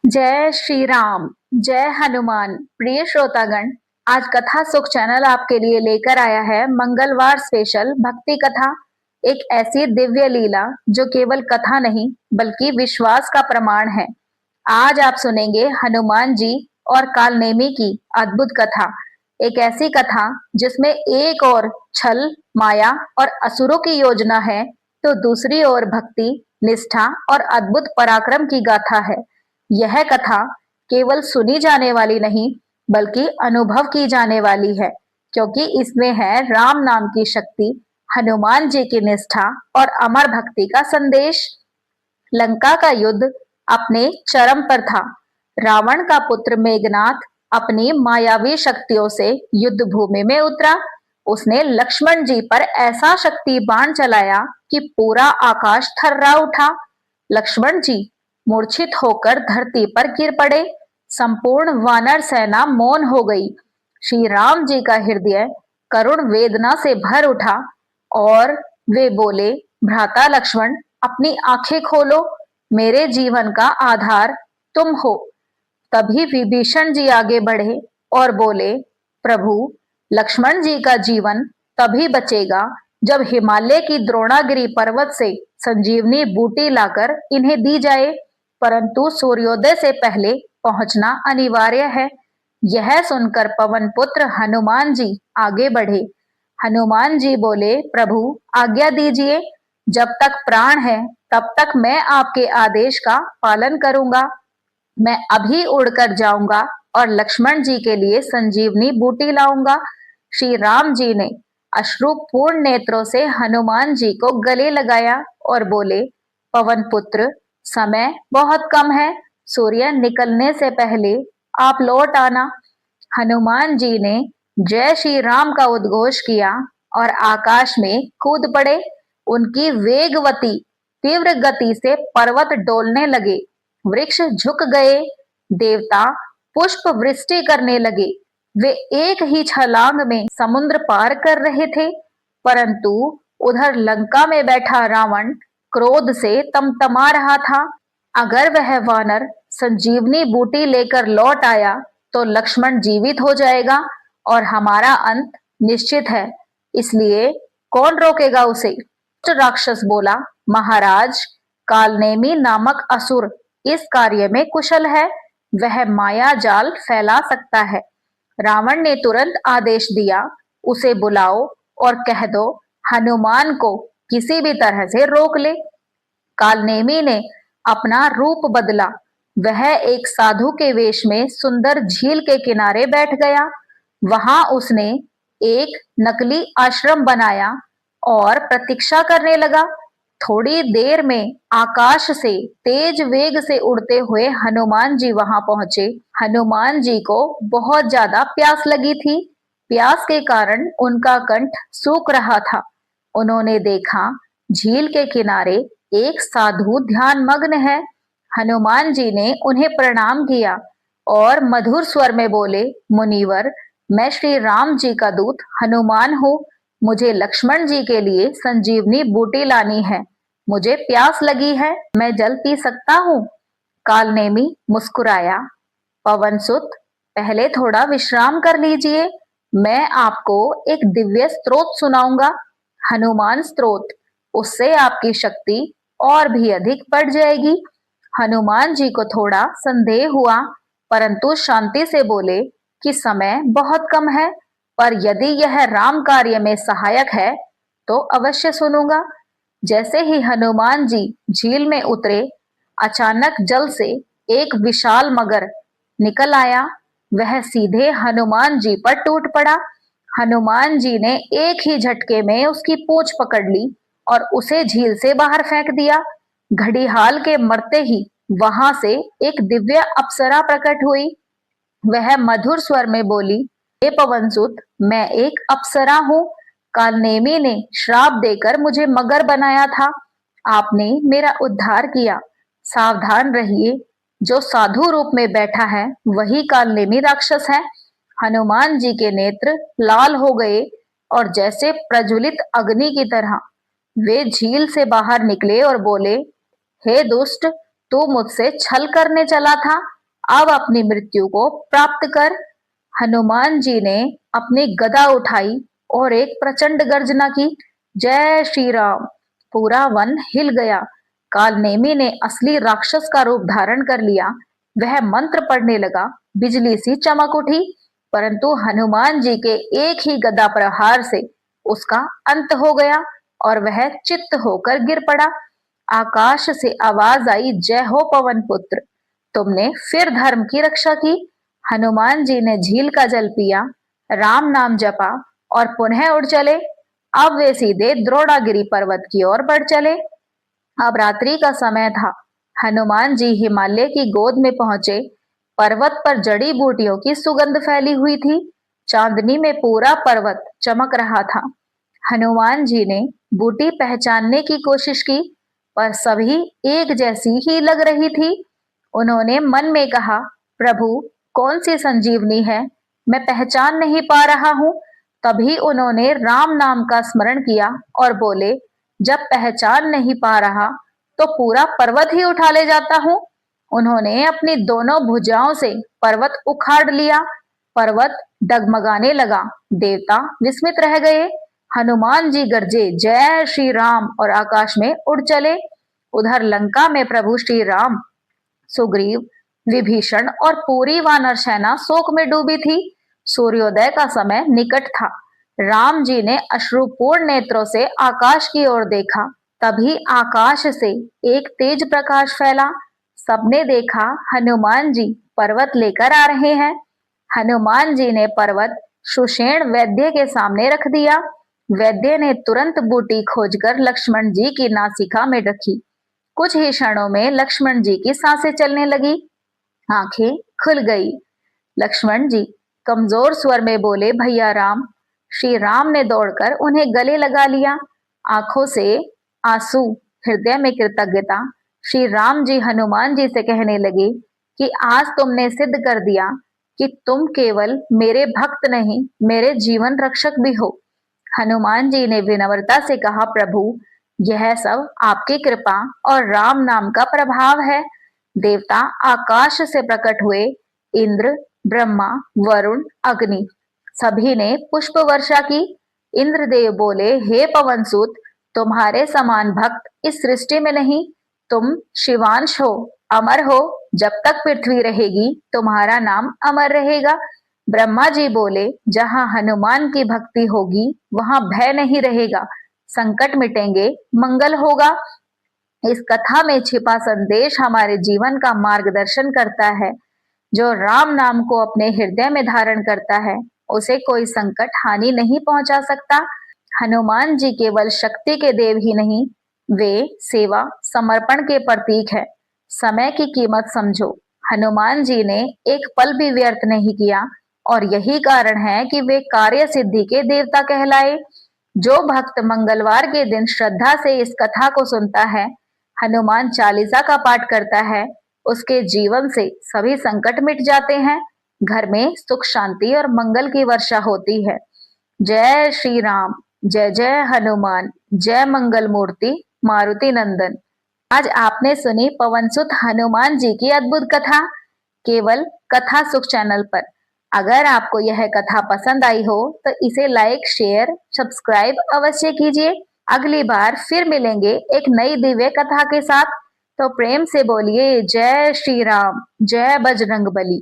जय श्री राम। जय हनुमान। प्रिय श्रोतागण, आज कथा सुख चैनल आपके लिए लेकर आया है मंगलवार स्पेशल भक्ति कथा। एक ऐसी दिव्य लीला जो केवल कथा नहीं बल्कि विश्वास का प्रमाण है। आज आप सुनेंगे हनुमान जी और कालनेमी की अद्भुत कथा। एक ऐसी कथा जिसमें एक और छल, माया और असुरों की योजना है, तो दूसरी ओर भक्ति, निष्ठा और अद्भुत पराक्रम की गाथा है। यह कथा केवल सुनी जाने वाली नहीं बल्कि अनुभव की जाने वाली है, क्योंकि इसमें है राम नाम की शक्ति, हनुमान जी की निष्ठा और अमर भक्ति का संदेश। लंका का युद्ध अपने चरम पर था। रावण का पुत्र मेघनाथ अपनी मायावी शक्तियों से युद्ध भूमि में उतरा। उसने लक्ष्मण जी पर ऐसा शक्ति बाण चलाया कि पूरा आकाश थर्रा उठा। लक्ष्मण जी मूर्छित होकर धरती पर गिर पड़े। संपूर्ण वानर सेना मौन हो गई। श्री राम जी का हृदय करुण वेदना से भर उठा और वे बोले, भ्राता लक्ष्मण, अपनी आंखें खोलो, मेरे जीवन का आधार तुम हो। तभी विभीषण जी आगे बढ़े और बोले, प्रभु, लक्ष्मण जी का जीवन तभी बचेगा जब हिमालय की द्रोणागिरी पर्वत से संजीवनी बूटी लाकर इन्हें दी जाए, परंतु सूर्योदय से पहले पहुंचना अनिवार्य है। यह सुनकर पवन पुत्र हनुमान जी आगे बढ़े। हनुमान जी बोले, प्रभु, आज्ञा दीजिए, जब तक प्राण है तब तक मैं आपके आदेश का पालन करूंगा। मैं अभी उड़कर जाऊंगा और लक्ष्मण जी के लिए संजीवनी बूटी लाऊंगा। श्री राम जी ने अश्रुपूर्ण नेत्रों से हनुमान जी को गले लगाया और बोले, पवन पुत्र, समय बहुत कम है, सूर्य निकलने से पहले आप लौट आना। हनुमान जी ने जय श्री राम का उद्घोष किया और आकाश में कूद पड़े। उनकी वेगवती तीव्र गति से पर्वत डोलने लगे, वृक्ष झुक गए, देवता पुष्प वृष्टि करने लगे। वे एक ही छलांग में समुद्र पार कर रहे थे, परंतु उधर लंका में बैठा रावण क्रोध से तमतमा रहा था। अगर वह वानर संजीवनी बूटी लेकर लौट आया तो लक्ष्मण जीवित हो जाएगा और हमारा अंत निश्चित है, इसलिए कौन रोकेगा उसे। राक्षस बोला, महाराज, कालनेमी नामक असुर इस कार्य में कुशल है, वह माया जाल फैला सकता है। रावण ने तुरंत आदेश दिया, उसे बुलाओ और कह दो हनुमान को किसी भी तरह से रोक ले। कालनेमी ने अपना रूप बदला। वह एक साधु के वेश में सुंदर झील के किनारे बैठ गया। वहां उसने एक नकली आश्रम बनाया और प्रतीक्षा करने लगा। थोड़ी देर में आकाश से तेज वेग से उड़ते हुए हनुमान जी वहां पहुंचे। हनुमान जी को बहुत ज्यादा प्यास लगी थी। प्यास के कारण उनका कंठ सूख रहा था। उन्होंने देखा झील के किनारे एक साधु ध्यान मग्न है। हनुमान जी ने उन्हें प्रणाम किया और मधुर स्वर में बोले, मुनिवर, मैं श्री राम जी का दूत हनुमान हूँ। मुझे लक्ष्मण जी के लिए संजीवनी बूटी लानी है। मुझे प्यास लगी है, मैं जल पी सकता हूँ। कालनेमी मुस्कुराया, पवन सुत, पहले थोड़ा विश्राम कर लीजिए। मैं आपको एक दिव्य स्त्रोत सुनाऊंगा, हनुमान स्त्रोत। उससे आपकी शक्ति और भी अधिक बढ़ जाएगी। हनुमान जी को थोड़ा संदेह हुआ, परंतु शांति से बोले कि समय बहुत कम है, पर यदि यह राम कार्य में सहायक है तो अवश्य सुनूंगा। जैसे ही हनुमान जी झील में उतरे, अचानक जल से एक विशाल मगर निकल आया। वह सीधे हनुमान जी पर टूट पड़ा। हनुमान जी ने एक ही झटके में उसकी पूंछ पकड़ ली और उसे झील से बाहर फेंक दिया। घड़ियाल के मरते ही वहां से एक दिव्य अप्सरा प्रकट हुई। वह मधुर स्वर में बोली, हे पवनसुत, मैं एक अप्सरा हूँ। कालनेमी ने श्राप देकर मुझे मगर बनाया था। आपने मेरा उद्धार किया। सावधान रहिए, जो साधु रूप में बैठा है वही कालनेमी राक्षस है। हनुमान जी के नेत्र लाल हो गए और जैसे प्रज्वलित अग्नि की तरह वे झील से बाहर निकले और बोले, हे दुष्ट, तू मुझसे छल करने चला था, अब अपनी मृत्यु को प्राप्त कर। हनुमान जी ने अपनी गदा उठाई और एक प्रचंड गर्जना की, जय श्री राम। पूरा वन हिल गया। कालनेमी ने असली राक्षस का रूप धारण कर लिया। वह मंत्र पढ़ने लगा। बिजली सी चमक उठी, परंतु हनुमान जी के एक ही गदा प्रहार से उसका अंत हो गया और वह चित्त होकर गिर पड़ा। आकाश से आवाज आई, जय हो पवन पुत्र, तुमने फिर धर्म की रक्षा की। हनुमान जी ने झील का जल पिया, राम नाम जपा और पुनः उड़ चले। अब वे सीधे द्रोणागिरी पर्वत की ओर बढ़ चले। अब रात्रि का समय था। हनुमान जी हिमालय की गोद में पहुंचे। पर्वत पर जड़ी बूटियों की सुगंध फैली हुई थी। चांदनी में पूरा पर्वत चमक रहा था। हनुमान जी ने बूटी पहचानने की कोशिश की, पर सभी एक जैसी ही लग रही थी। उन्होंने मन में कहा, प्रभु, कौन सी संजीवनी है, मैं पहचान नहीं पा रहा हूं। तभी उन्होंने राम नाम का स्मरण किया और बोले, जब पहचान नहीं पा रहा तो पूरा पर्वत ही उठा ले जाता हूं। उन्होंने अपनी दोनों भुजाओं से पर्वत उखाड़ लिया। पर्वत डगमगाने लगा। देवता विस्मित रह गए। हनुमान जी गरजे, जय श्री राम, और आकाश में उड़ चले। उधर लंका में प्रभु श्री राम, सुग्रीव, विभीषण और पूरी वानर सेना शोक में डूबी थी। सूर्योदय का समय निकट था। राम जी ने अश्रुपूर्ण नेत्रों से आकाश की ओर देखा। तभी आकाश से एक तेज प्रकाश फैला। सबने देखा, हनुमान जी पर्वत लेकर आ रहे हैं। हनुमान जी ने पर्वत सुषेण वैद्य के सामने रख दिया। वैद्य ने तुरंत बूटी खोजकर लक्ष्मण जी की नासिका में रखी। कुछ ही क्षणों में लक्ष्मण जी की सांसें चलने लगी, आंखें खुल गई। लक्ष्मण जी कमजोर स्वर में बोले, भैया राम। श्री राम ने दौड़कर उन्हें गले लगा लिया। आंखों से आंसू, हृदय में कृतज्ञता। श्री राम जी हनुमान जी से कहने लगे कि आज तुमने सिद्ध कर दिया कि तुम केवल मेरे भक्त नहीं, मेरे जीवन रक्षक भी हो। हनुमान जी ने विनम्रता से कहा, प्रभु, यह सब आपकी कृपा और राम नाम का प्रभाव है। देवता आकाश से प्रकट हुए। इंद्र, ब्रह्मा, वरुण, अग्नि सभी ने पुष्प वर्षा की। इंद्रदेव बोले, हे पवनसुत, तुम्हारे समान भक्त इस सृष्टि में नहीं। तुम शिवांश हो, अमर हो। जब तक पृथ्वी रहेगी तुम्हारा नाम अमर रहेगा। ब्रह्मा जी बोले, जहां हनुमान की भक्ति होगी वहां भय नहीं रहेगा, संकट मिटेंगे, मंगल होगा। इस कथा में छिपा संदेश हमारे जीवन का मार्गदर्शन करता है। जो राम नाम को अपने हृदय में धारण करता है, उसे कोई संकट हानि नहीं पहुंचा सकता। हनुमान जी केवल शक्ति के देव ही नहीं, वे सेवा, समर्पण के प्रतीक है। समय की कीमत समझो। हनुमान जी ने एक पल भी व्यर्थ नहीं किया और यही कारण है कि वे कार्य सिद्धि के देवता कहलाए। जो भक्त मंगलवार के दिन श्रद्धा से इस कथा को सुनता है, हनुमान चालीसा का पाठ करता है, उसके जीवन से सभी संकट मिट जाते हैं। घर में सुख, शांति और मंगल की वर्षा होती है। जय श्री राम। जय जय हनुमान। जय मंगल मूर्ति मारुति नंदन। आज आपने सुनी पवनसुत हनुमान जी की अद्भुत कथा, केवल कथा सुख चैनल पर। अगर आपको यह कथा पसंद आई हो तो इसे लाइक, शेयर, सब्सक्राइब अवश्य कीजिए। अगली बार फिर मिलेंगे एक नई दिव्य कथा के साथ। तो प्रेम से बोलिए, जय श्री राम, जय बजरंग बली।